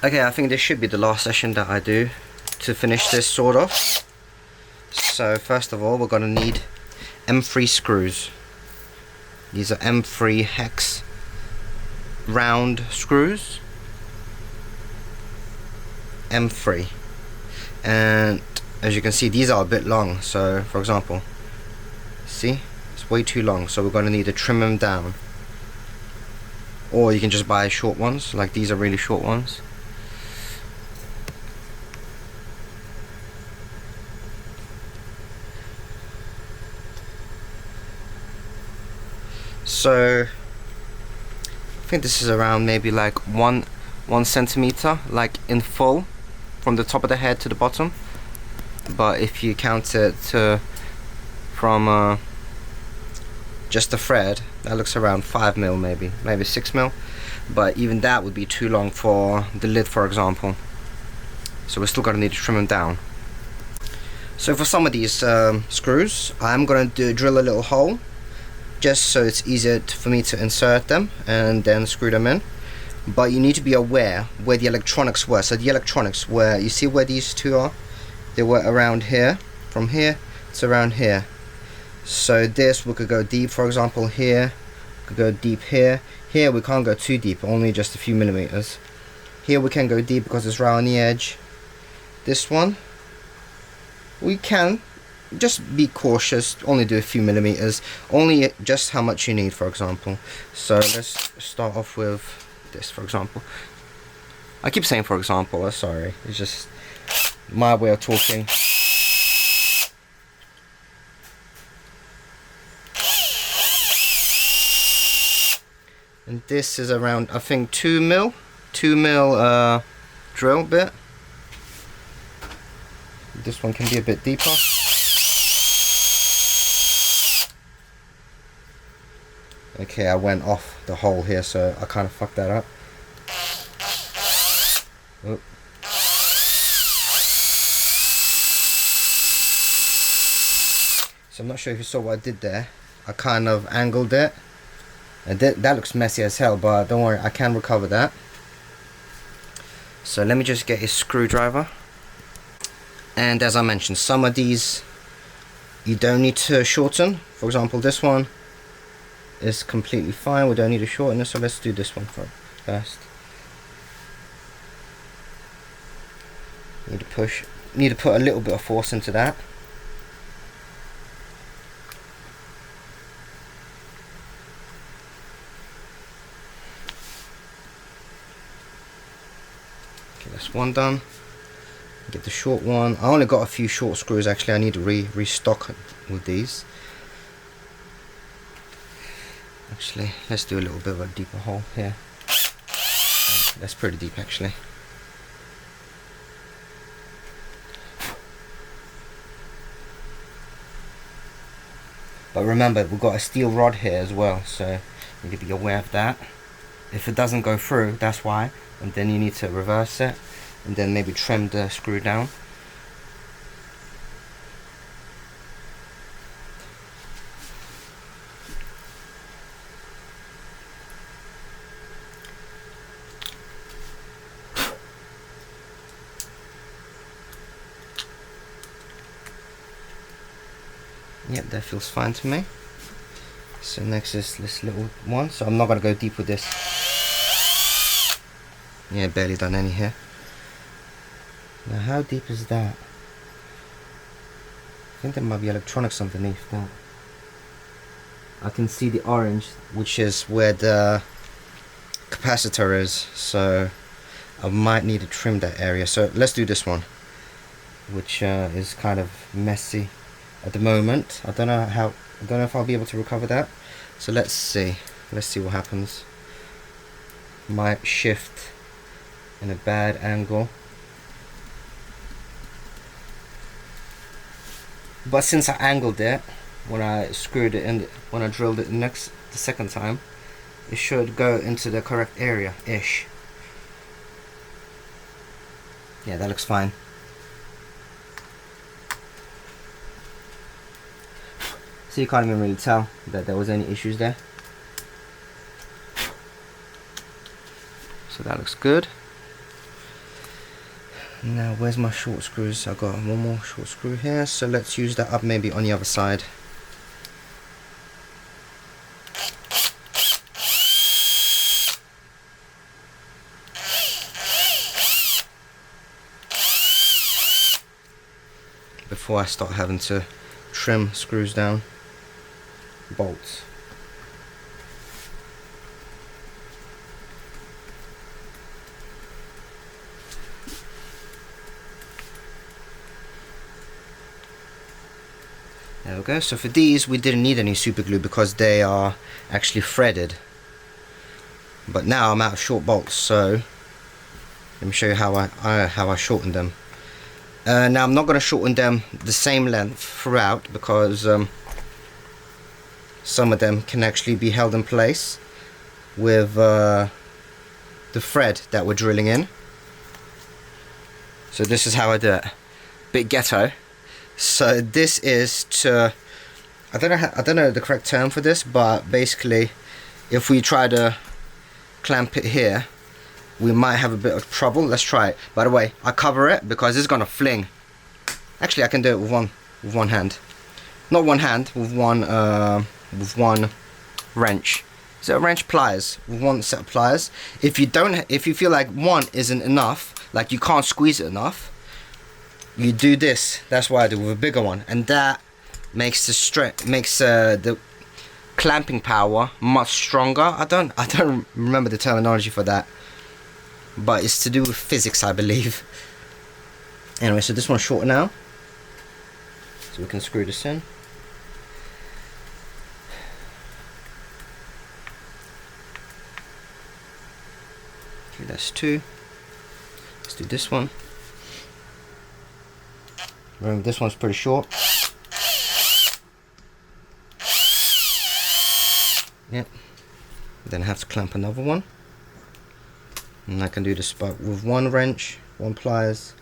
Okay, I think this should be the last session that I do to finish this sort of. So first of all, we're going to need M3 screws. These are M3 hex round screws. M3. And as you can see, these are a bit long. So for example, see, it's way too long, so we're going to need to trim them down. Or you can just buy short ones, like these are really short ones. So I think this is around maybe like one centimeter, like in full, from the top of the head to the bottom. But if you count it from just the thread, that looks around 5 mil, maybe 6 mil. But even that would be too long for the lid, for example. So we're still gonna need to trim them down. So for some of these screws, I'm gonna drill a little hole, just so it's easier for me to insert them and then screw them in. But you need to be aware where the electronics were. So the electronics were, you see where these two are? They were around here. From here to around here. So this, we could go deep, for example here, we could go deep here. Here we can't go too deep, only just a few millimeters. Here we can go deep because it's right on the edge. This one, we can just be cautious, only do a few millimeters, only just how much you need, for example. So let's start off with this, for example. I keep saying for example, sorry, it's just my way of talking. And this is around, I think 2 mil drill bit. This one can be a bit deeper. Okay, I went off the hole here, so I kind of fucked that up. Oh. So I'm not sure if you saw what I did there. I kind of angled it. And that looks messy as hell, but don't worry, I can recover that. So let me just get a screwdriver. And as I mentioned, some of these you don't need to shorten. For example, this one is completely fine, we don't need to shorten it, so let's do this one first. Need to put a little bit of force into that. Okay, that's one done. Get the short one. I only got a few short screws, actually I need to restock with these. Actually, let's do a little bit of a deeper hole here. That's pretty deep, actually. But remember, we've got a steel rod here as well, so you need to be aware of that. If it doesn't go through, that's why. And then you need to reverse it, and then maybe trim the screw down. Yep, that feels fine to me. So next is this little one, so I'm not going to go deep with this. Yeah, barely done any here. Now how deep is that? I think there might be electronics underneath that. I can see the orange, which is where the capacitor is, so I might need to trim that area. So let's do this one, which is kind of messy at the moment. I don't know if I'll be able to recover that. So let's see what happens. Might shift in a bad angle, but since I angled it when I screwed it in, when I drilled it the second time, it should go into the correct area ish. Yeah, that looks fine. So you can't even really tell that there was any issues there. So that looks good. Now where's my short screws? I've got one more short screw here, so let's use that up maybe on the other side. Before I start having to trim screws down, bolts. There we go. So for these we didn't need any super glue because they are actually threaded. But now I'm out of short bolts, so let me show you how I shorten them. Now I'm not going to shorten them the same length throughout because some of them can actually be held in place with the thread that we're drilling in. So this is how I do it. Bit ghetto. So this is to, I don't know the correct term for this, but basically if we try to clamp it here, we might have a bit of trouble. Let's try it. By the way, I cover it because it's gonna fling. Actually, I can do it with one hand. Not one hand, with one wrench. So a wrench, pliers, with one set of pliers. If you feel like one isn't enough, like you can't squeeze it enough, you do this. That's why I do with a bigger one, and that makes the clamping power much stronger. I don't remember the terminology for that, but it's to do with physics, I believe. Anyway, so this one's shorter now, so we can screw this in. Okay, that's two. Let's do this one. Remember, this one's pretty short. Yep. Then I have to clamp another one. And I can do this with one wrench, one pliers.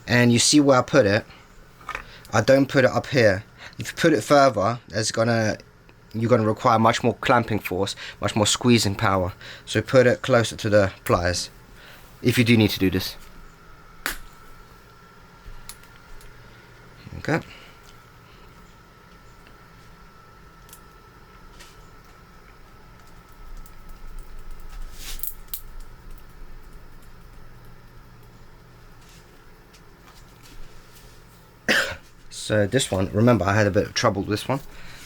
And you see where I put it? I don't put it up here. If you put it further, you're gonna require much more clamping force, much more squeezing power. So put it closer to the pliers, if you do need to do this. Okay. So this one, remember I had a bit of trouble with this one.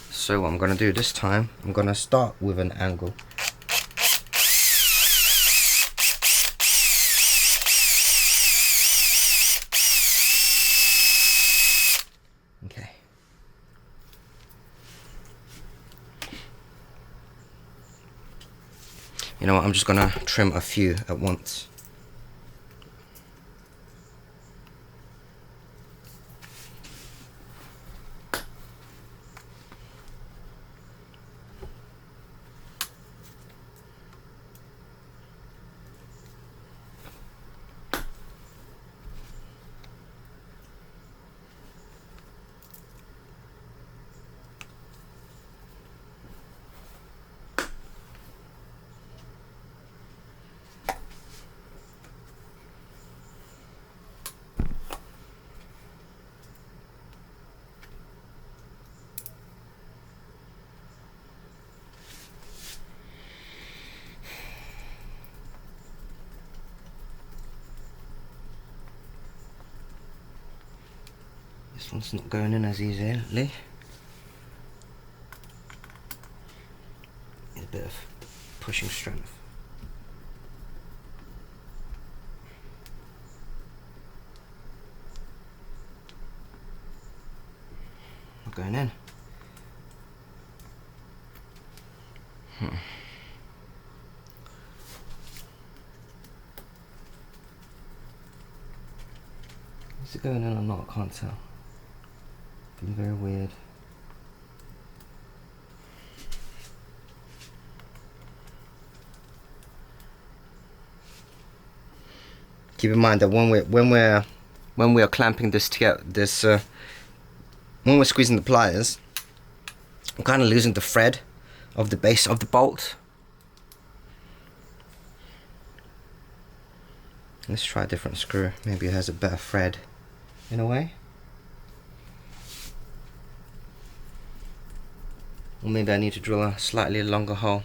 So what I'm going to do this time, I'm going to start with an angle. Okay. You know what, I'm just going to trim a few at once. This one's not going in as easily. A bit of pushing strength. Not going in. Is it going in or not? I can't tell. Been very weird. Keep in mind that when we are clamping this together, when we're squeezing the pliers, I'm kind of losing the thread of the base of the bolt. Let's try a different screw. Maybe it has a better thread in a way. Or maybe I need to drill a slightly longer hole.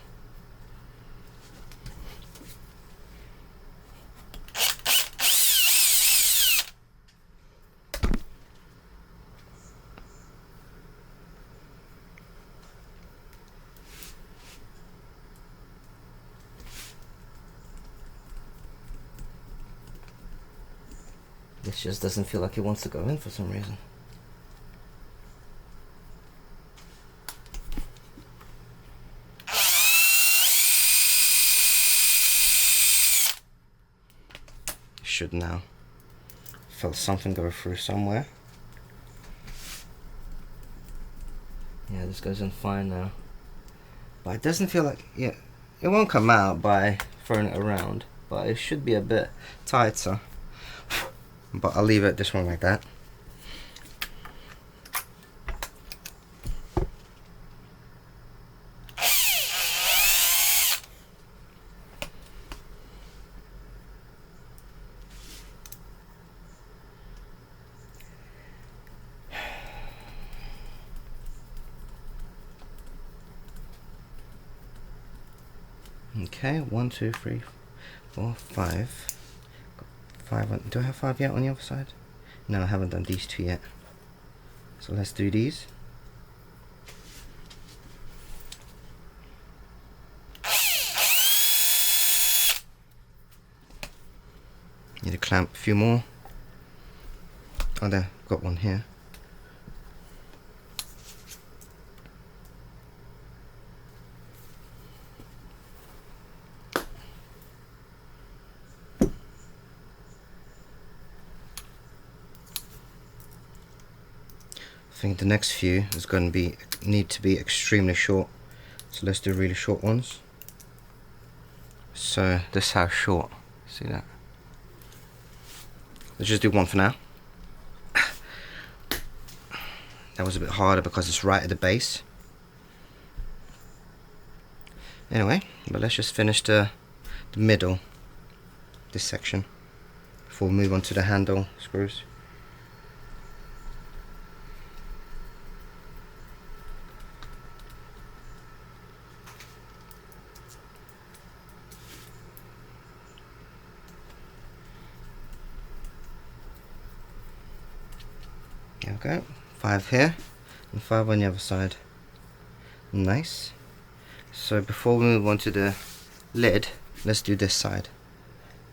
This just doesn't feel like it wants to go in for some reason. Should now. Felt something go through somewhere. Yeah, this goes in fine now. But it doesn't feel like, yeah, it won't come out by throwing it around, but it should be a bit tighter. But I'll leave it this one like that. Okay, 1, 2, 3, 4, 5. Do I have 5 yet on the other side? No, I haven't done these 2 yet. So let's do these. Need to clamp a few more. Oh, there, got one here. I think the next few is going to need to be extremely short, so let's do really short ones. So this is how short, see that? Let's just do one for now. That was a bit harder because it's right at the base. Anyway, but let's just finish the middle, this section, before we move on to the handle screws. There we go, 5 here and 5 on the other side. Nice. So before we move on to the lid, let's do this side.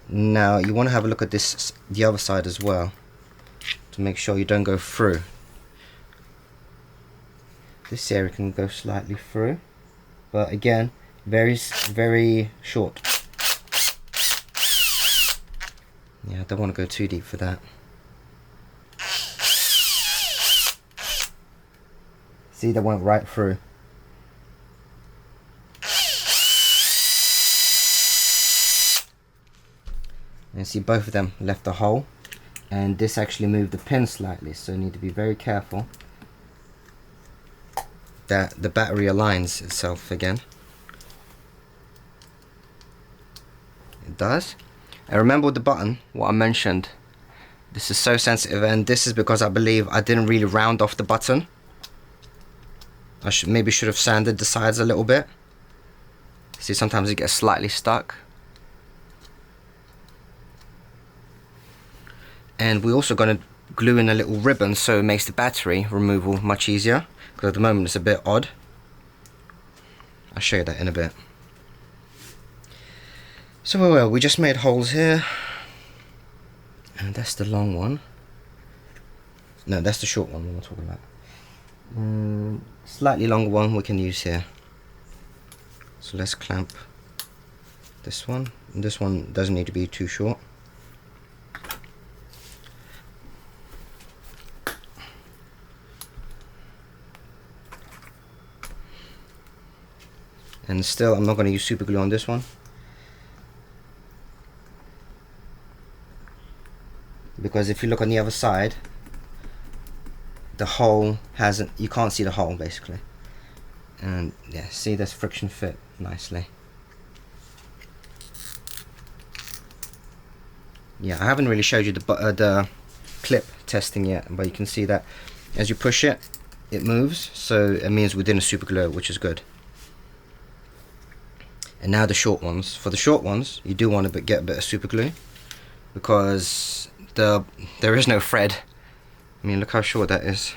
Now you want to have a look at this, the other side as well, to make sure you don't go through. This area can go slightly through, but again, very short. Yeah, I don't want to go too deep for that. See, that went right through. And see, both of them left a hole, and this actually moved the pin slightly, so you need to be very careful that the battery aligns itself again. It does. And remember with the button, what I mentioned, this is so sensitive, and this is because I believe I didn't really round off the button. I maybe should have sanded the sides a little bit. See, sometimes it gets slightly stuck. And we're also going to glue in a little ribbon so it makes the battery removal much easier, because at the moment it's a bit odd. I'll show you that in a bit. So we just made holes here, and that's the long one. No, that's the short one we're talking about. Slightly longer one we can use here. So let's clamp this one. And this one doesn't need to be too short. And still, I'm not going to use super glue on this one, because if you look on the other side, the hole hasn't, you can't see the hole basically. And yeah, see, this friction fit nicely. Yeah, I haven't really showed you the clip testing yet, but you can see that as you push it, it moves, so it means we're doing a super glue, which is good. And now the short ones. For the short ones, you do want to get a bit of super glue, because there is no thread. I mean, look how short that is.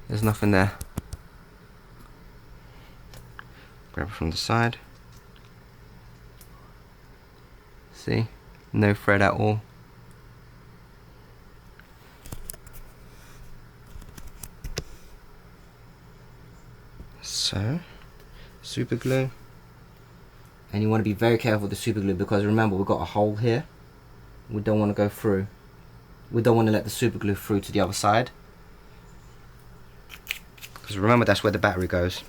There's nothing there. Grab it from the side. See? No thread at all. So, super glue. And you want to be very careful with the super glue, because remember, we've got a hole here. We don't want to go through. We don't want to let the super glue through to the other side, because remember, that's where the battery goes.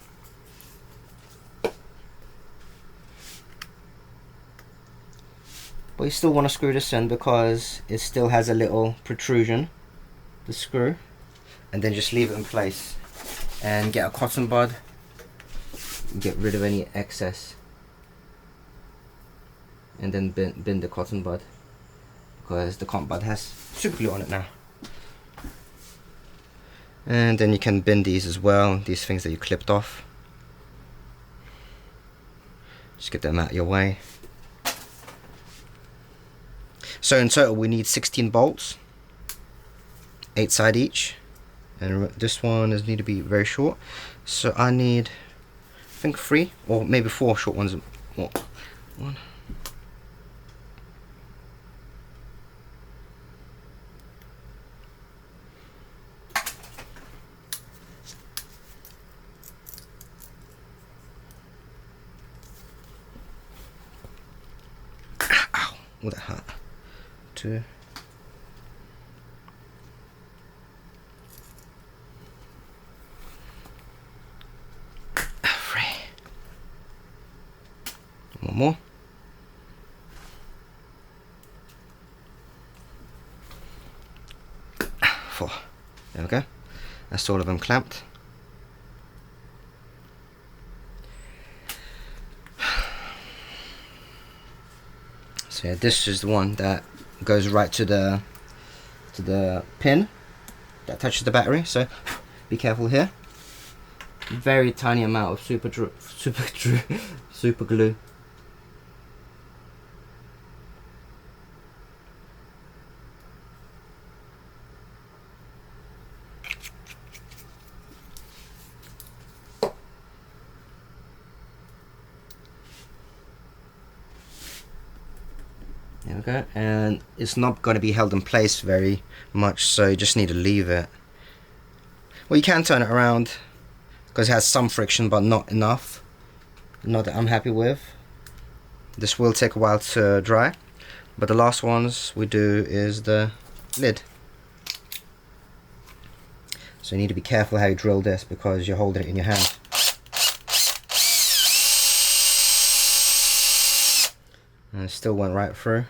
But you still want to screw this in, because it still has a little protrusion, the screw. And then just leave it in place and get a cotton bud, get rid of any excess, and then bend the cotton bud, because the cotton bud has super glue on it now. And then you can bend these as well, these things that you clipped off. Just get them out of your way. So in total we need 16 bolts, 8 side each, and this one is need to be very short, so I need, I think 3 or maybe 4 short ones. What? 1. Ow! Oh, that hurt. 2. 3. One more. 4. There we go. That's all of them clamped. So yeah, this is the one that goes right to the pin that touches the battery. So be careful here. Very tiny amount of super glue. There we go, and it's not going to be held in place very much, so you just need to leave it. Well, you can turn it around, because it has some friction but not enough. Not that I'm happy with. This will take a while to dry, but the last ones we do is the lid. So you need to be careful how you drill this, because you're holding it in your hand. And it still went right through.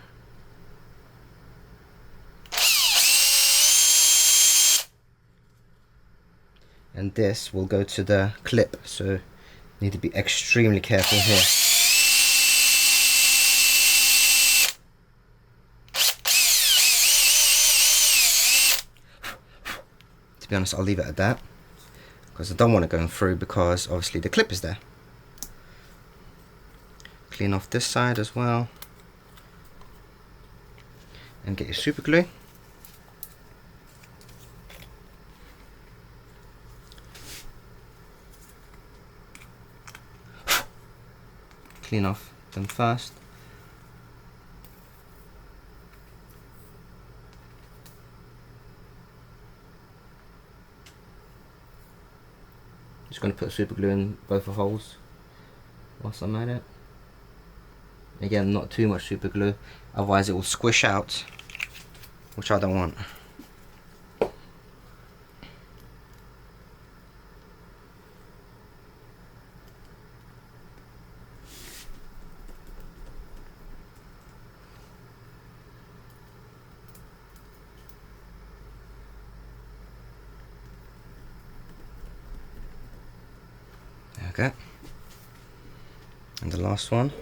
And this will go to the clip, so you need to be extremely careful here. To be honest, I'll leave it at that, because I don't want it going through, because obviously the clip is there. Clean off this side as well, and get your super glue. Clean off them first. Just going to put super glue in both the holes whilst I'm at it. Again, not too much super glue, otherwise it will squish out, which I don't want. Okay, and the last one.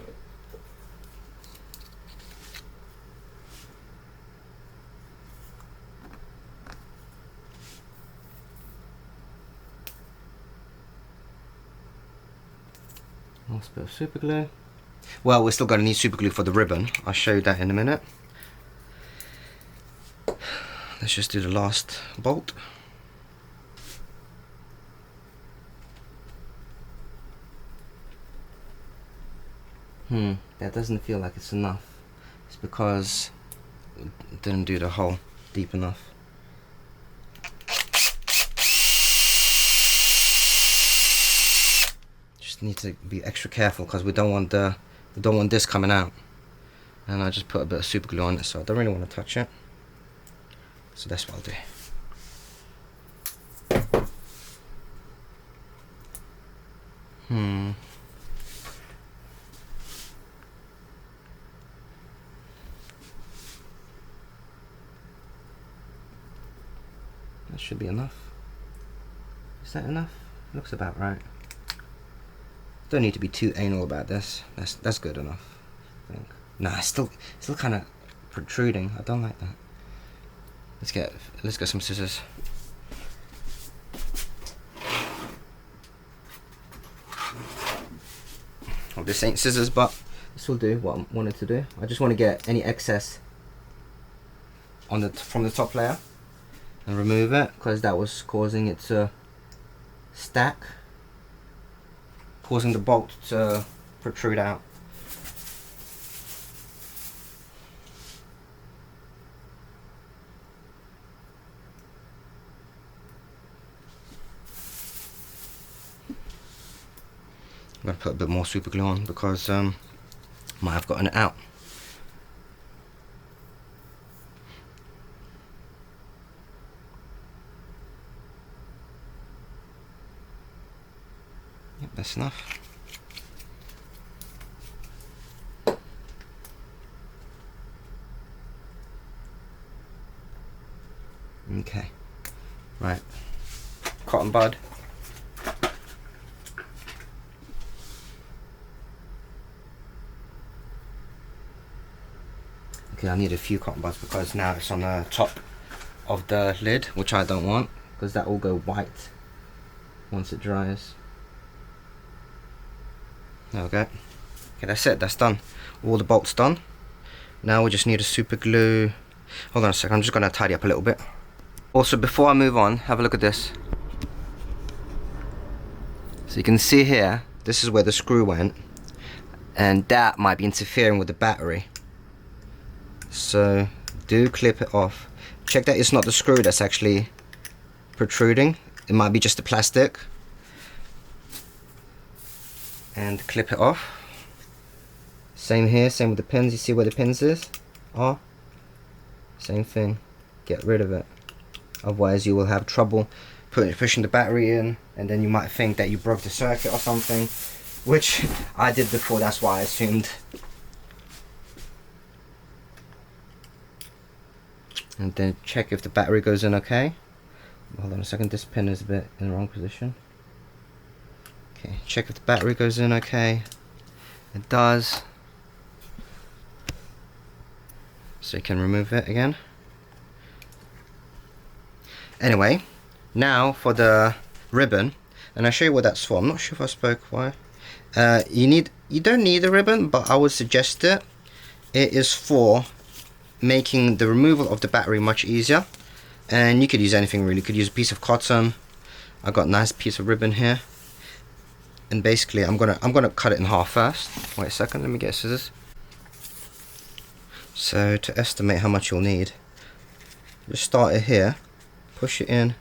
Last bit of super glue. Well, we're still going to need super glue for the ribbon. I'll show you that in a minute. Let's just do the last bolt. That doesn't feel like it's enough. It's because it didn't do the hole deep enough. Just need to be extra careful because we don't want this coming out. And I just put a bit of super glue on it, so I don't really want to touch it. So that's what I'll do. That should be enough. Is that enough? Looks about right. Don't need to be too anal about this. That's good enough, I think. Nah, it's still kind of protruding. I don't like that. Let's get some scissors. Well, this ain't scissors, but this will do what I wanted to do. I just want to get any excess on from the top layer and remove it, because that was causing it to stack, causing the bolt to protrude out. I'm going to put a bit more super glue on because might have gotten it out. Yep, that's enough. Okay, right, cotton bud. Okay, I need a few cotton buds because now it's on the top of the lid, which I don't want, because that will go white once it dries. There we go. Okay, that's it, that's done. All the bolts done. Now we just need a super glue. Hold on a second, I'm just going to tidy up a little bit. Also, before I move on, have a look at this. So you can see here, this is where the screw went, and that might be interfering with the battery. So do clip it off. Check that it's not the screw that's actually protruding. It might be just the plastic. And clip it off. Same here, same with the pins. You see where the pins are? Same thing. Get rid of it. Otherwise you will have trouble pushing the battery in, and then you might think that you broke the circuit or something, which I did before, that's why I assumed. And then check if the battery goes in okay. Hold on a second, this pin is a bit in the wrong position. Okay, check if the battery goes in okay. It does. So you can remove it again. Anyway, now for the ribbon, and I'll show you what that's for. I'm not sure if I spoke why. You don't need a ribbon, but I would suggest it. It is for making the removal of the battery much easier, and you could use anything really. You could use a piece of cotton. I got a nice piece of ribbon here, and basically I'm gonna cut it in half first. Wait a second, let me get scissors. So to estimate how much you'll need, just start it here, push it in,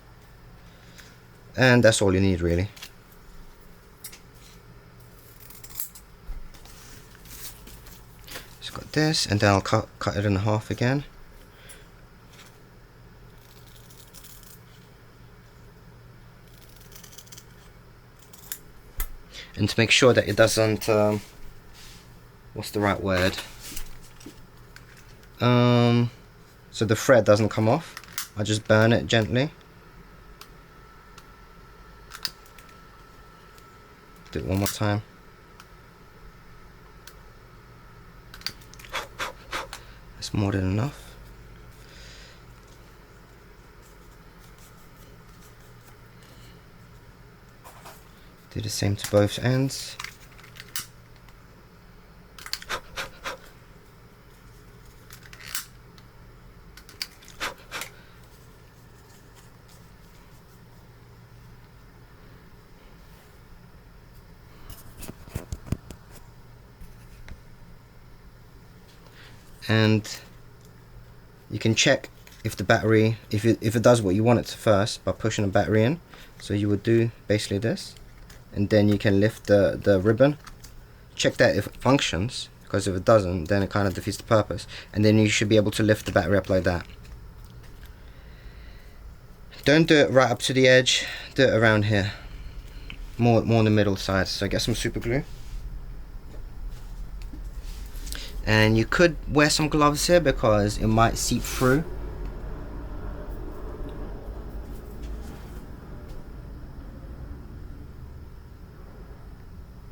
and that's all you need really. Got this, and then I'll cut it in half again. And to make sure that it doesn't what's the right word, so the thread doesn't come off, I just burn it gently. Do it one more time. More than enough. Do the same to both ends. and you can check if the battery, if it does what you want it to first by pushing the battery in. So you would do basically this, and then you can lift the ribbon, check that if it functions, because if it doesn't, then it kind of defeats the purpose, and then you should be able to lift the battery up like that. Don't do it right up to the edge, do it around here, more on the middle side. So get some super glue, and you could wear some gloves here because it might seep through.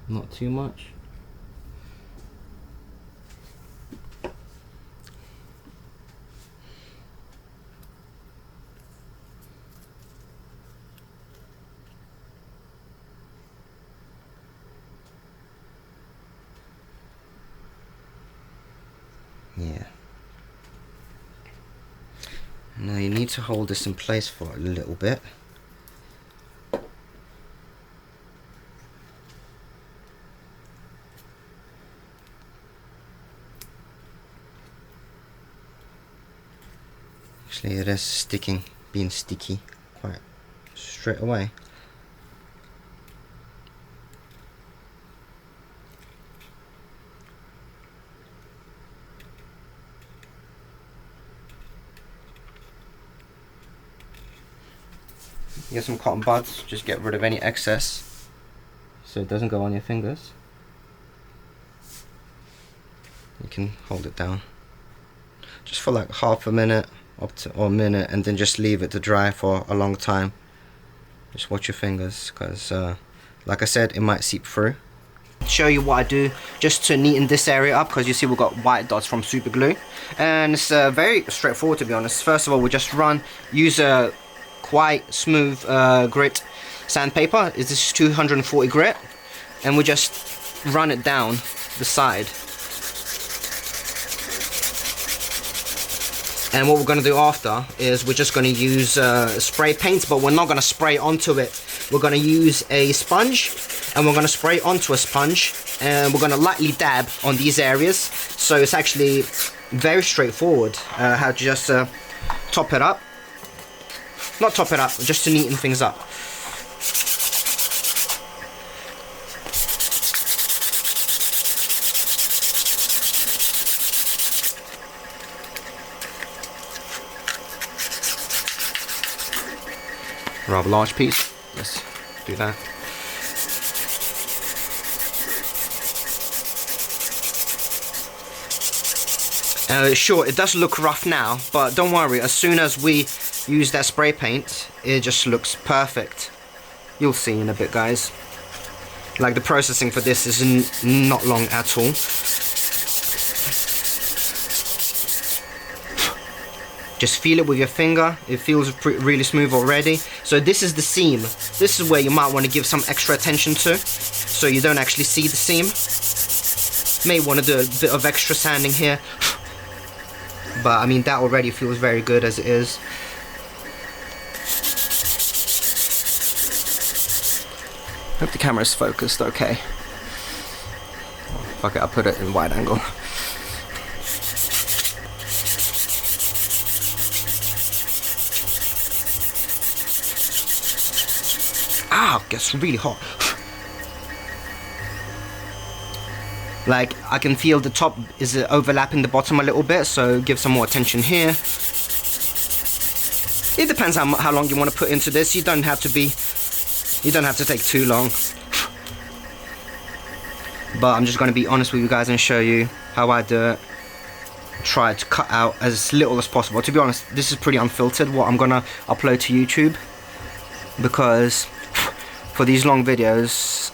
Not too much. Yeah. Now you need to hold this in place for a little bit. Actually, it is being sticky quite straight away. Get some cotton buds, just get rid of any excess so it doesn't go on your fingers. You can hold it down just for like half a minute or a minute, and then just leave it to dry for a long time. Just watch your fingers, because like I said, it might seep through. Show you what I do just to neaten this area up, because you see we've got white dots from super glue, and it's very straightforward, to be honest. First of all, we just use a quite smooth grit sandpaper. This is 240 grit, and we just run it down the side. And what we're going to do after is we're just going to use spray paint, but we're not going to spray onto it. We're going to use a sponge, and we're going to spray onto a sponge, and we're going to lightly dab on these areas. So it's actually very straightforward how to just top it up. Not top it up, just to neaten things up. Rather large piece. Let's do that. Sure, it does look rough now, but don't worry, as soon as we use that spray paint, it just looks perfect. You'll see in a bit, guys. Like, the processing for this is not long at all. Just feel it with your finger. It feels really smooth already. So this is the seam. This is where you might want to give some extra attention to, so you don't actually see the seam. May want to do a bit of extra sanding here, but I mean, that already feels very good as it is. Hope the camera's focused okay. Fuck it, I'll put it in wide angle. Ah, it gets really hot. Like, I can feel the top is overlapping the bottom a little bit, so give some more attention here. It depends how long you want to put into this. You don't have to take too long. But I'm just going to be honest with you guys and show you how I do it. Try to cut out as little as possible. To be honest, this is pretty unfiltered, what I'm going to upload to YouTube, because for these long videos,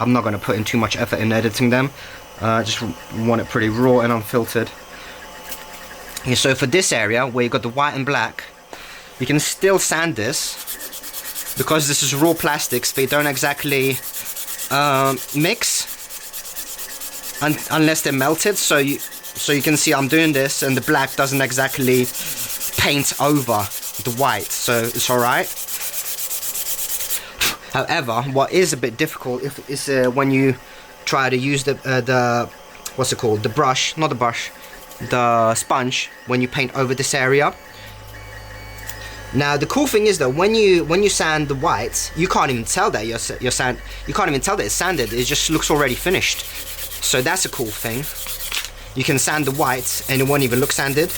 I'm not going to put in too much effort in editing them. I just want it pretty raw and unfiltered. Okay, so for this area where you've got the white and black, you can still sand this, because this is raw plastics. They don't exactly mix unless they're melted. So you can see I'm doing this, and the black doesn't exactly paint over the white, so it's alright. However, what is a bit difficult is when you try to use the what's it called, the brush, not the brush, the sponge, when you paint over this area. Now the cool thing is that when you sand the whites, you can't even tell that you can't even tell that it's sanded. It just looks already finished. So that's a cool thing. You can sand the whites and it won't even look sanded.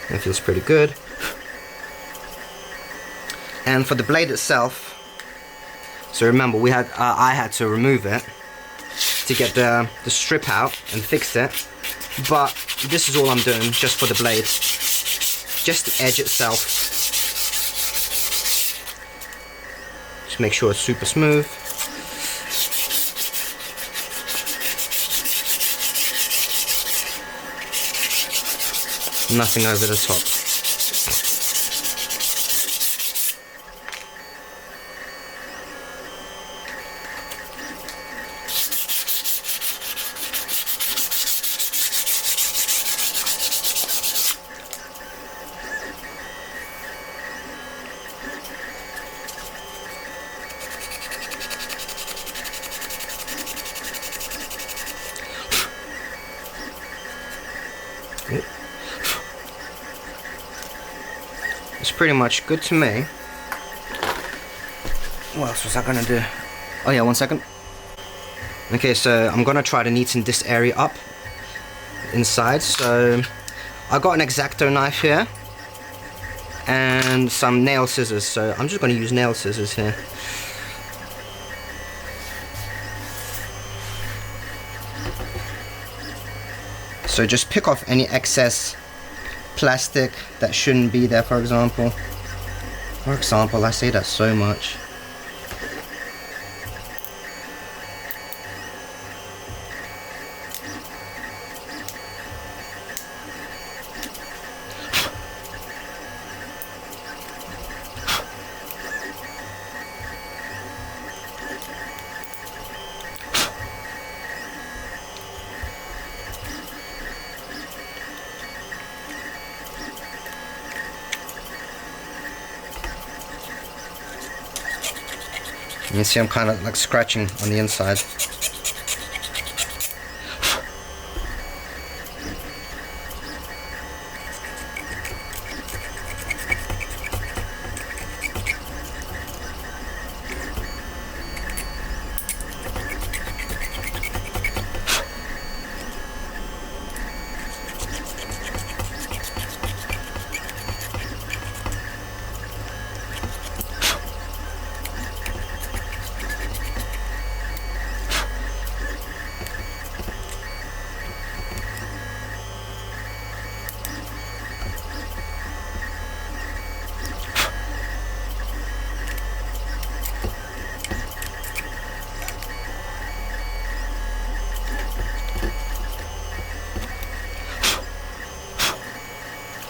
It feels pretty good. And for the blade itself, so remember I had to remove it to get the strip out and fix it, but this is all I'm doing just for the blade, just the edge itself. Just make sure it's super smooth. Nothing over the top. It's pretty much good to me. What else was I gonna do? Oh yeah, 1 second. Okay, so I'm gonna try to neaten this area up inside. So I got an X-Acto knife here and some nail scissors. So I'm just gonna use nail scissors here. So just pick off any excess plastic that shouldn't be there, for example. I say that so much. You can see I'm kind of like scratching on the inside.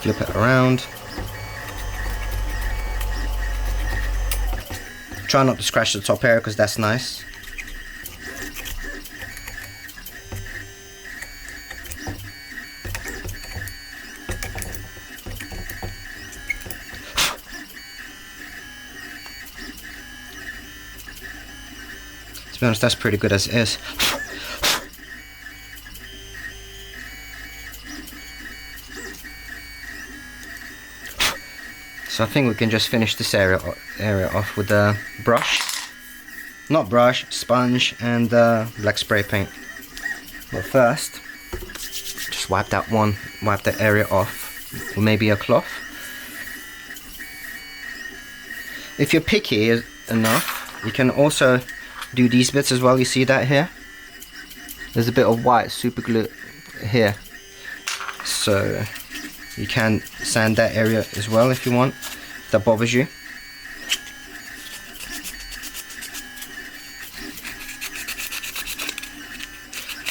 Flip it around. Try not to scratch the top area because that's nice. To be honest, that's pretty good as it is. So I think we can just finish this area off with a brush. Not brush, sponge and black spray paint. But first, just wipe that area off with maybe a cloth. If you're picky enough, you can also do these bits as well. You see that here? There's a bit of white super glue here. So you can sand that area as well if you want, if that bothers you.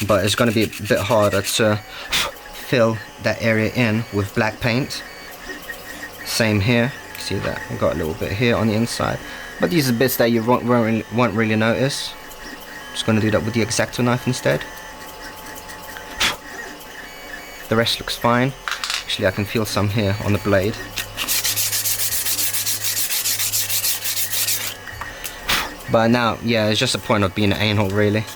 But it's going to be a bit harder to fill that area in with black paint. Same here. See that? I've got a little bit here on the inside. But these are bits that you won't really notice. Just going to do that with the X-Acto knife instead. The rest looks fine. Actually, I can feel some here on the blade. But now, yeah, it's just a point of being anal, really.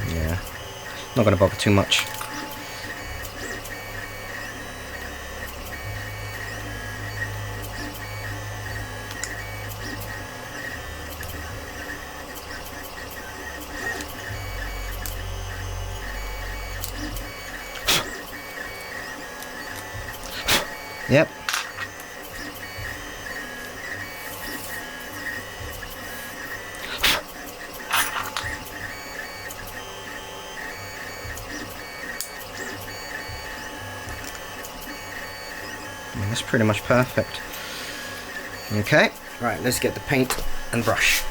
Yeah, not gonna bother too much. Yep. That's pretty much perfect. Okay, right, let's get the paint and brush.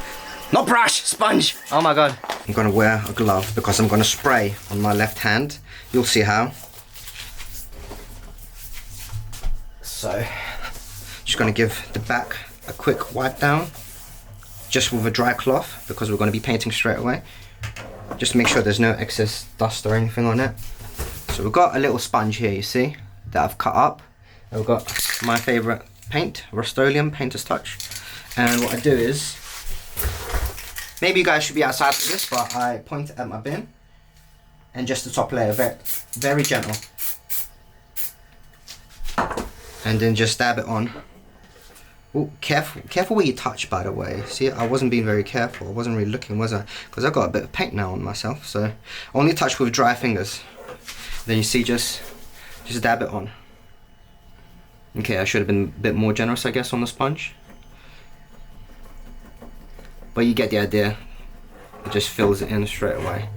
Not brush, sponge! Oh my god. I'm gonna wear a glove because I'm gonna spray on my left hand. You'll see how. So, just gonna give the back a quick wipe down, just with a dry cloth, because we're gonna be painting straight away. Just to make sure there's no excess dust or anything on it. So we've got a little sponge here, you see, that I've cut up. And we've got my favorite paint, Rust-Oleum Painter's Touch. And what I do is, maybe you guys should be outside for this, but I point at my bin, and just the top layer, very gentle. And then just dab it on. Oh, careful where you touch, by the way. See, I wasn't being very careful. I wasn't really looking, was I? Because I've got a bit of paint now on myself, so only touch with dry fingers. Then you see, just dab it on. Okay, I should have been a bit more generous, I guess, on the sponge. But you get the idea. It just fills it in straight away.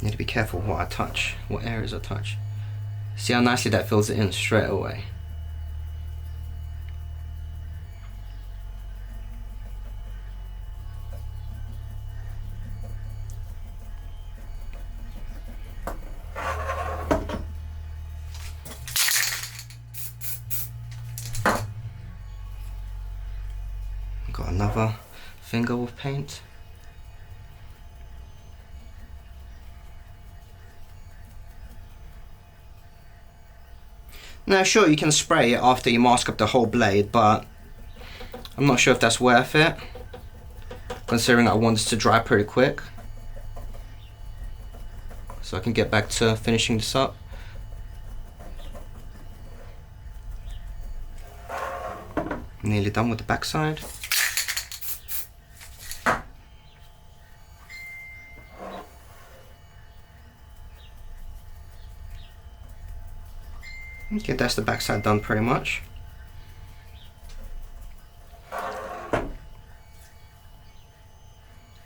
Need to be careful what I touch, what areas I touch. See how nicely that fills it in straight away. Got another finger with paint. Now sure, you can spray it after you mask up the whole blade, but I'm not sure if that's worth it, considering I want this to dry pretty quick. So I can get back to finishing this up. Nearly done with the backside. Okay, that's the backside done pretty much.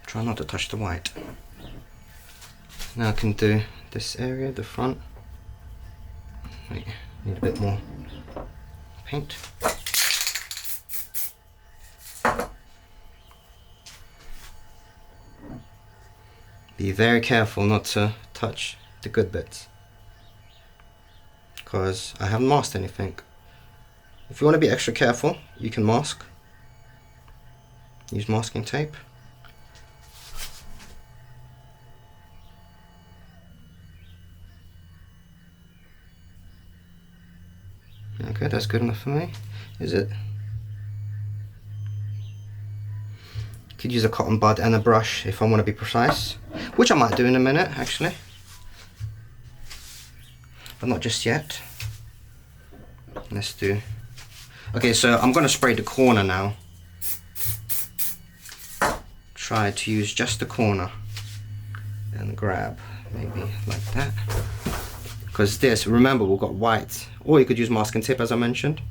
Try not to touch the white. Now I can do this area, the front. Wait, need a bit more paint. Be very careful not to touch the good bits, because I haven't masked anything. If you want to be extra careful, you can mask. Use masking tape. Okay, that's good enough for me. Is it? Could use a cotton bud and a brush if I want to be precise, which I might do in a minute actually, but not just yet. Let's do. Okay, so I'm going to spray the corner now. Try to use just the corner and grab maybe like that, because this, remember, we've got white, or you could use masking tape as I mentioned.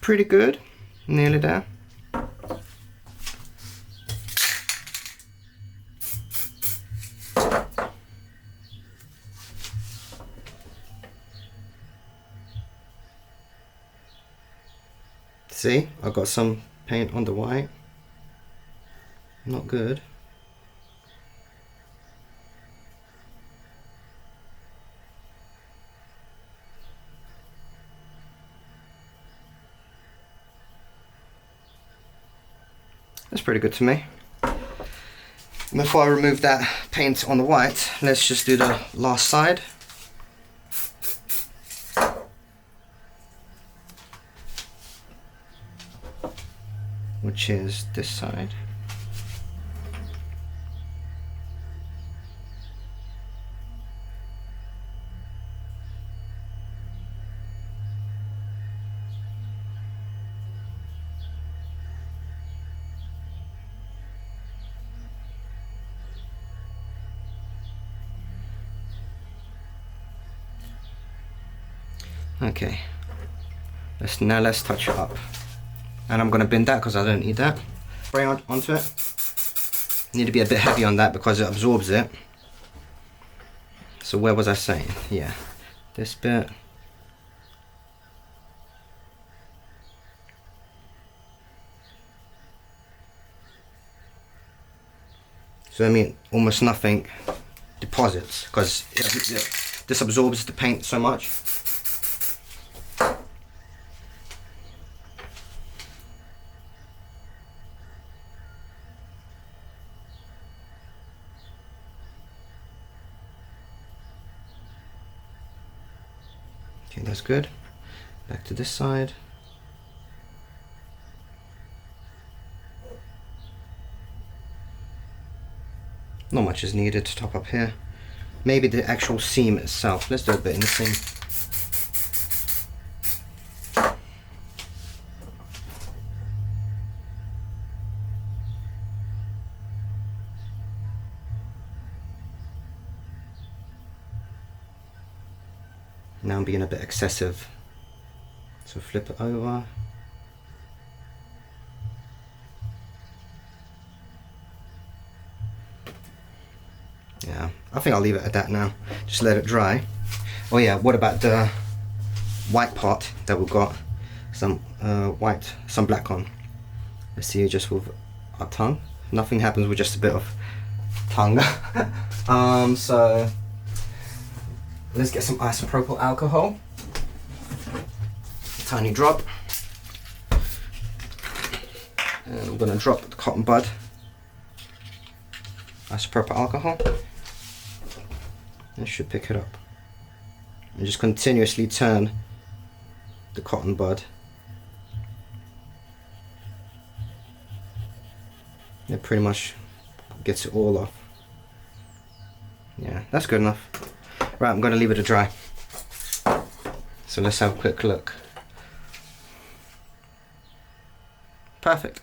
pretty good. Nearly there. See, I got some paint on the white. Not good. That's pretty good to me. Before I remove that paint on the white, let's just do the last side. Which is this side. Okay, let's touch it up. And I'm going to bin that because I don't need that. Spray onto it. Need to be a bit heavy on that because it absorbs it. So where was I saying? Yeah, this bit. So I mean, almost nothing deposits because this absorbs the paint so much. Okay, that's good. Back to this side. Not much is needed to top up here. Maybe the actual seam itself. Let's do a bit in the seam. Now I'm being a bit excessive. So flip it over. Yeah, I think I'll leave it at that now. Just let it dry. Oh yeah, what about the white part that we've got? Some white, some black on. Let's see just with our tongue. Nothing happens with just a bit of tongue. So let's get some isopropyl alcohol. A tiny drop. And I'm gonna drop the cotton bud. Isopropyl alcohol. It should pick it up. And just continuously turn the cotton bud. It pretty much gets it all off. Yeah, that's good enough. Right, I'm going to leave it to dry. So let's have a quick look. Perfect.